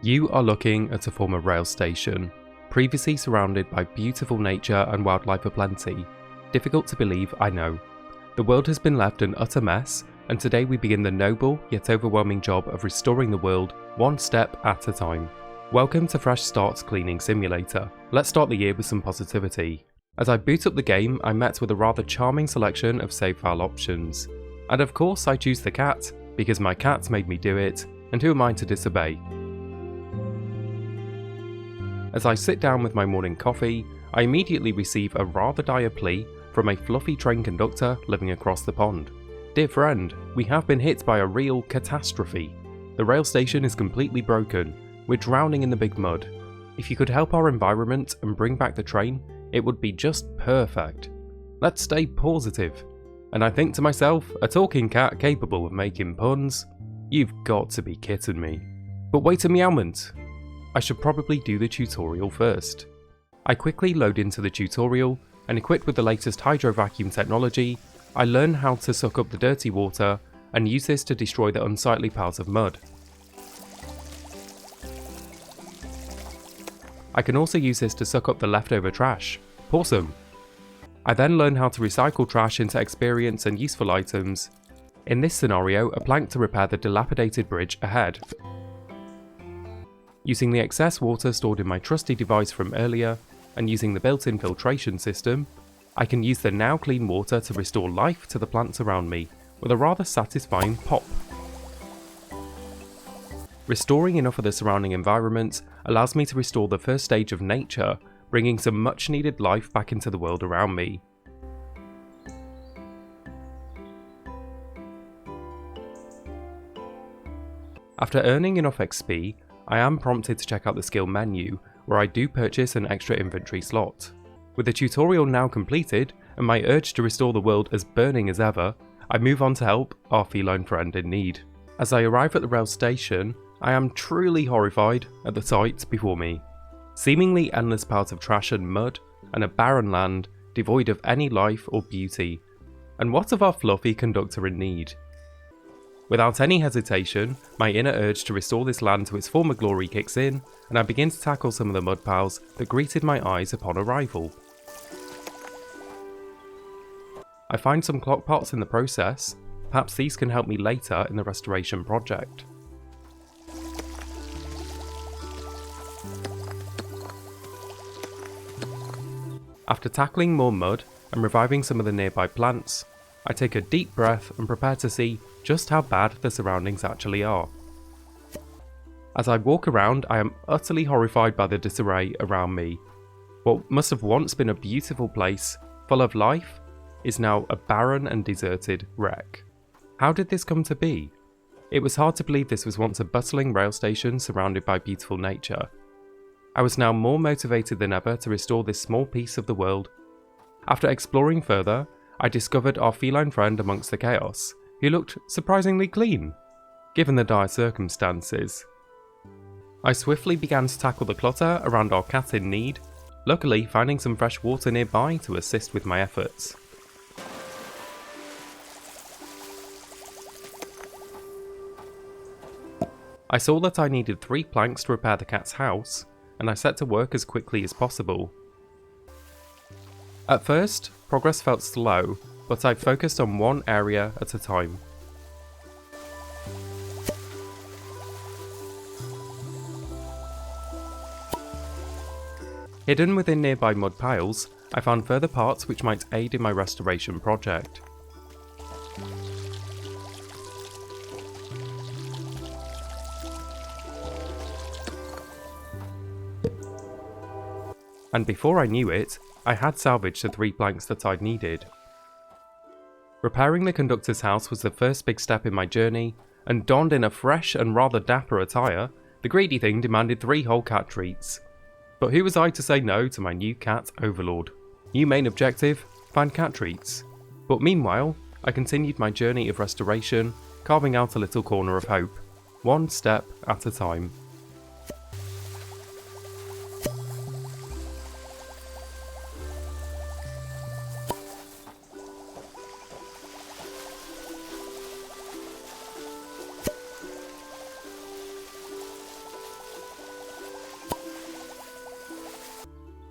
You are looking at a former rail station, previously surrounded by beautiful nature and wildlife aplenty. Difficult to believe, I know. The world has been left an utter mess, and today we begin the noble yet overwhelming job of restoring the world one step at a time. Welcome to Fresh Start's Cleaning Simulator. Let's start the year with some positivity. As I boot up the game, I met with a rather charming selection of save file options. And of course I choose the cat, because my cat made me do it, and who am I to disobey? As I sit down with my morning coffee, I immediately receive a rather dire plea from a fluffy train conductor living across the pond. Dear friend, we have been hit by a real catastrophe. The rail station is completely broken. We're drowning in the big mud. If you could help our environment and bring back the train, it would be just perfect. Let's stay positive. And I think to myself, a talking cat capable of making puns? You've got to be kidding me. But wait a meowment. I should probably do the tutorial first. I quickly load into the tutorial, and equipped with the latest hydro vacuum technology, I learn how to suck up the dirty water and use this to destroy the unsightly piles of mud. I can also use this to suck up the leftover trash. Awesome! I then learn how to recycle trash into experience and useful items. In this scenario, a plank to repair the dilapidated bridge ahead. Using the excess water stored in my trusty device from earlier, and using the built-in filtration system, I can use the now clean water to restore life to the plants around me, with a rather satisfying pop. Restoring enough of the surrounding environment allows me to restore the first stage of nature, bringing some much needed life back into the world around me. After earning enough XP, I am prompted to check out the skill menu, where I do purchase an extra inventory slot. With the tutorial now completed, and my urge to restore the world as burning as ever, I move on to help our feline friend in need. As I arrive at the rail station, I am truly horrified at the sight before me. Seemingly endless piles of trash and mud, and a barren land devoid of any life or beauty. And what of our fluffy conductor in need? Without any hesitation, my inner urge to restore this land to its former glory kicks in, and I begin to tackle some of the mud piles that greeted my eyes upon arrival. I find some clock pots in the process. Perhaps these can help me later in the restoration project. After tackling more mud and reviving some of the nearby plants, I take a deep breath and prepare to see just how bad the surroundings actually are. As I walk around, I am utterly horrified by the disarray around me. What must have once been a beautiful place, full of life, is now a barren and deserted wreck. How did this come to be? It was hard to believe this was once a bustling rail station surrounded by beautiful nature. I was now more motivated than ever to restore this small piece of the world. After exploring further, I discovered our feline friend amongst the chaos, who looked surprisingly clean, given the dire circumstances. I swiftly began to tackle the clutter around our cat in need, luckily finding some fresh water nearby to assist with my efforts. I saw that I needed 3 planks to repair the cat's house, and I set to work as quickly as possible. At first, progress felt slow, but I focused on one area at a time. Hidden within nearby mud piles, I found further parts which might aid in my restoration project. And before I knew it, I had salvaged the 3 planks that I'd needed. Repairing the conductor's house was the first big step in my journey, and donned in a fresh and rather dapper attire, the greedy thing demanded 3 whole cat treats. But who was I to say no to my new cat overlord? New main objective, find cat treats. But meanwhile, I continued my journey of restoration, carving out a little corner of hope, one step at a time.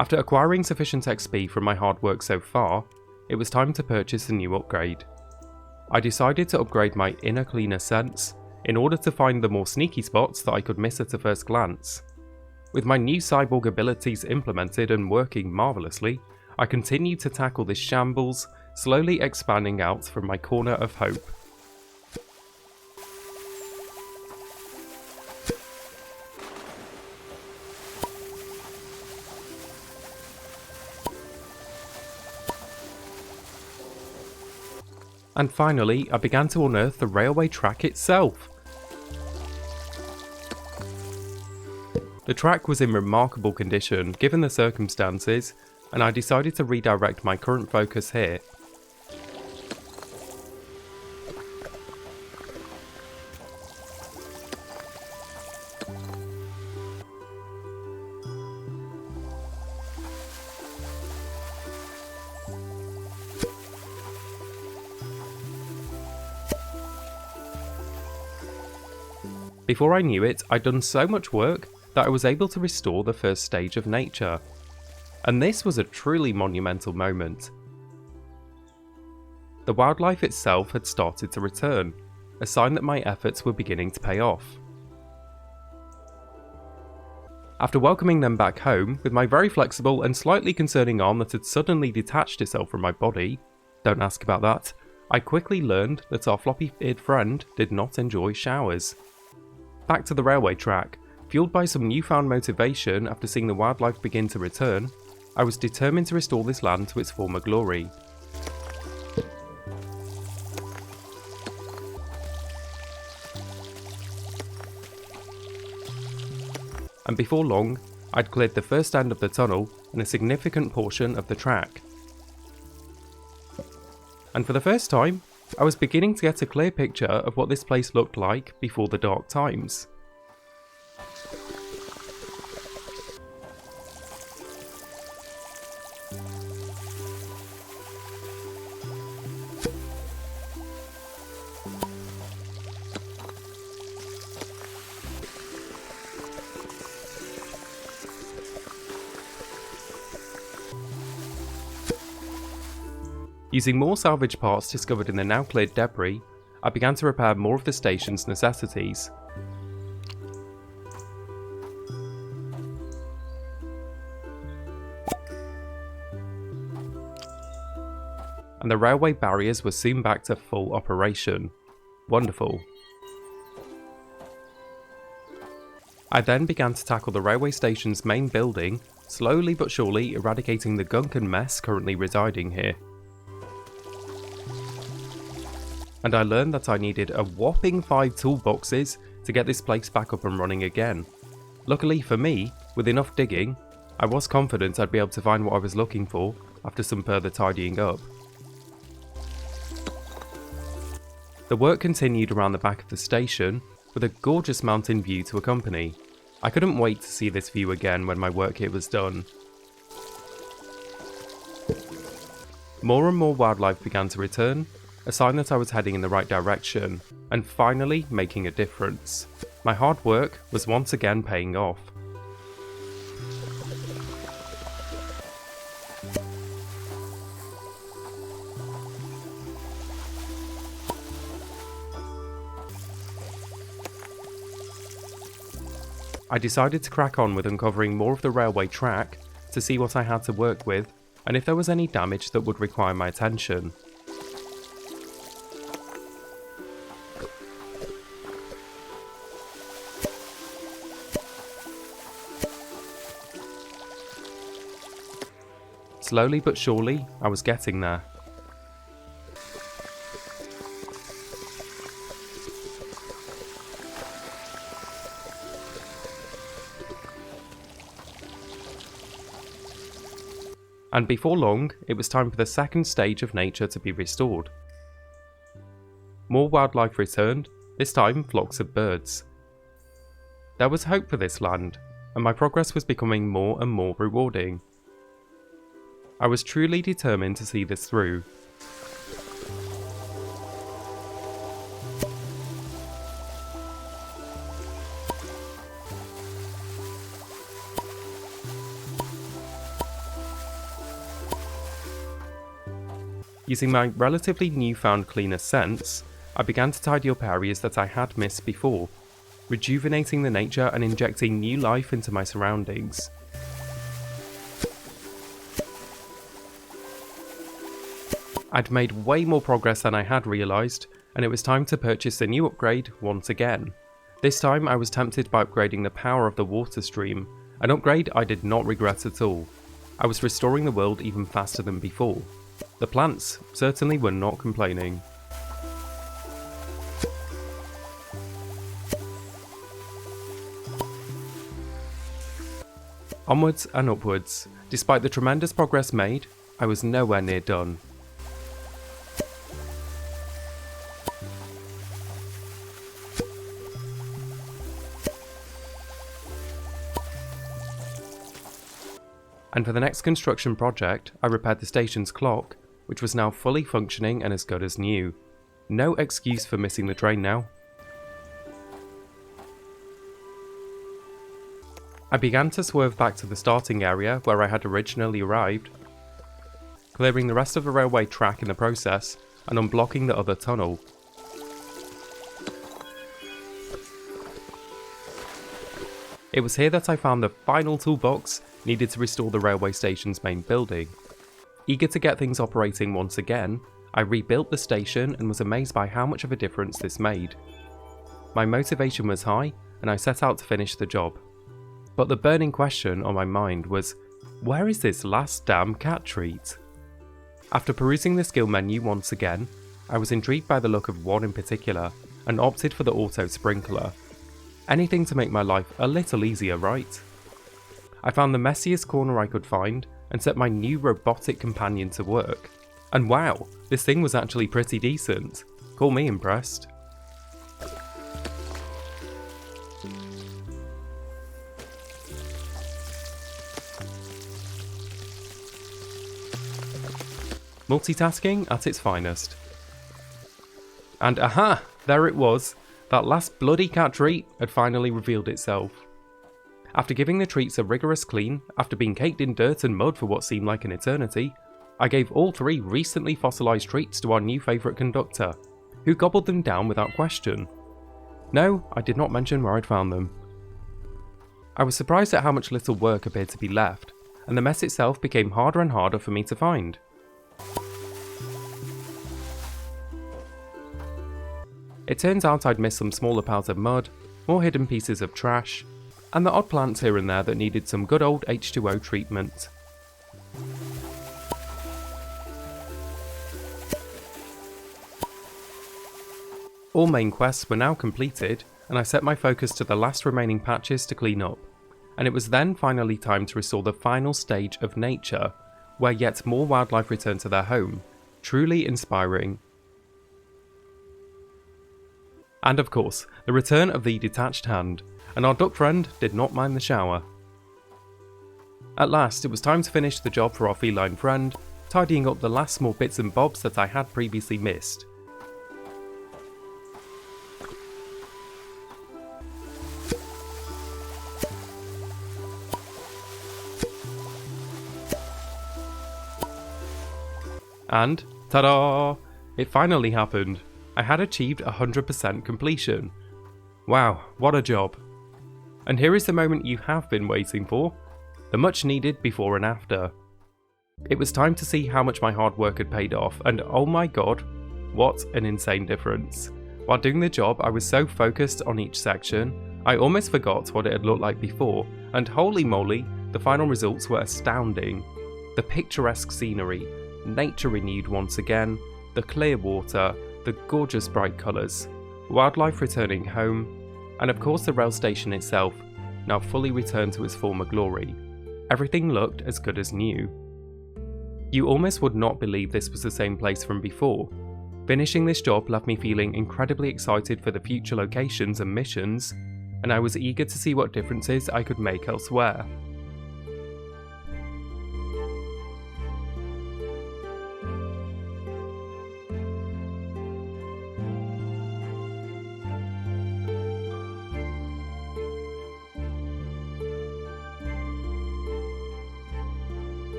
After acquiring sufficient XP from my hard work so far, it was time to purchase a new upgrade. I decided to upgrade my inner cleaner sense in order to find the more sneaky spots that I could miss at a first glance. With my new cyborg abilities implemented and working marvellously, I continued to tackle this shambles, slowly expanding out from my corner of hope. And finally, I began to unearth the railway track itself. The track was in remarkable condition given the circumstances, and I decided to redirect my current focus here. Before I knew it, I'd done so much work that I was able to restore the first stage of nature. And this was a truly monumental moment. The wildlife itself had started to return, a sign that my efforts were beginning to pay off. After welcoming them back home with my very flexible and slightly concerning arm that had suddenly detached itself from my body, don't ask about that, I quickly learned that our floppy-eared friend did not enjoy showers. Back to the railway track, fueled by some newfound motivation after seeing the wildlife begin to return, I was determined to restore this land to its former glory. And before long, I'd cleared the first end of the tunnel and a significant portion of the track. And for the first time, I was beginning to get a clear picture of what this place looked like before the dark times. Using more salvage parts discovered in the now cleared debris, I began to repair more of the station's necessities. And the railway barriers were soon back to full operation. Wonderful. I then began to tackle the railway station's main building, slowly but surely eradicating the gunk and mess currently residing here. And I learned that I needed a whopping 5 toolboxes to get this place back up and running again. Luckily for me, with enough digging, I was confident I'd be able to find what I was looking for after some further tidying up. The work continued around the back of the station, with a gorgeous mountain view to accompany. I couldn't wait to see this view again when my work here was done. More and more wildlife began to return, a sign that I was heading in the right direction, and finally making a difference. My hard work was once again paying off. I decided to crack on with uncovering more of the railway track to see what I had to work with and if there was any damage that would require my attention. Slowly but surely, I was getting there. And before long, it was time for the second stage of nature to be restored. More wildlife returned, this time flocks of birds. There was hope for this land, and my progress was becoming more and more rewarding. I was truly determined to see this through. Using my relatively newfound cleaner sense, I began to tidy up areas that I had missed before, rejuvenating the nature and injecting new life into my surroundings. I'd made way more progress than I had realised, and it was time to purchase a new upgrade once again. This time I was tempted by upgrading the power of the water stream, an upgrade I did not regret at all. I was restoring the world even faster than before. The plants certainly were not complaining. Onwards and upwards. Despite the tremendous progress made, I was nowhere near done. And for the next construction project, I repaired the station's clock, which was now fully functioning and as good as new. No excuse for missing the train now. I began to swerve back to the starting area where I had originally arrived, clearing the rest of the railway track in the process and unblocking the other tunnel. It was here that I found the final toolbox needed to restore the railway station's main building. Eager to get things operating once again, I rebuilt the station and was amazed by how much of a difference this made. My motivation was high and I set out to finish the job. But the burning question on my mind was, where is this last damn cat treat? After perusing the skill menu once again, I was intrigued by the look of one in particular and opted for the auto sprinkler. Anything to make my life a little easier, right? I found the messiest corner I could find and set my new robotic companion to work. And wow, this thing was actually pretty decent. Call me impressed. Multitasking at its finest. And aha! There it was! That last bloody cat treat had finally revealed itself. After giving the treats a rigorous clean, after being caked in dirt and mud for what seemed like an eternity, I gave all 3 recently fossilised treats to our new favourite conductor, who gobbled them down without question. No, I did not mention where I'd found them. I was surprised at how much little work appeared to be left, and the mess itself became harder and harder for me to find. It turns out I'd missed some smaller piles of mud, more hidden pieces of trash, and the odd plants here and there that needed some good old H2O treatment. All main quests were now completed, and I set my focus to the last remaining patches to clean up, and it was then finally time to restore the final stage of nature, where yet more wildlife returned to their home, truly inspiring. And of course, the return of the detached hand, and our duck friend did not mind the shower. At last, it was time to finish the job for our feline friend, tidying up the last small bits and bobs that I had previously missed. And, ta-da! It finally happened. I had achieved 100% completion. Wow, what a job. And here is the moment you have been waiting for, the much needed before and after. It was time to see how much my hard work had paid off, and oh my god, what an insane difference. While doing the job, I was so focused on each section, I almost forgot what it had looked like before, and holy moly, the final results were astounding. The picturesque scenery, nature renewed once again, the clear water, the gorgeous bright colours, wildlife returning home, and of course the rail station itself, now fully returned to its former glory. Everything looked as good as new. You almost would not believe this was the same place from before. Finishing this job left me feeling incredibly excited for the future locations and missions, and I was eager to see what differences I could make elsewhere.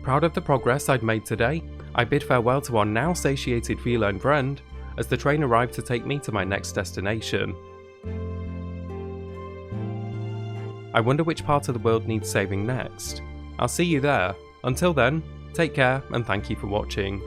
Proud of the progress I'd made today, I bid farewell to our now satiated feline friend as the train arrived to take me to my next destination. I wonder which part of the world needs saving next. I'll see you there. Until then, take care and thank you for watching.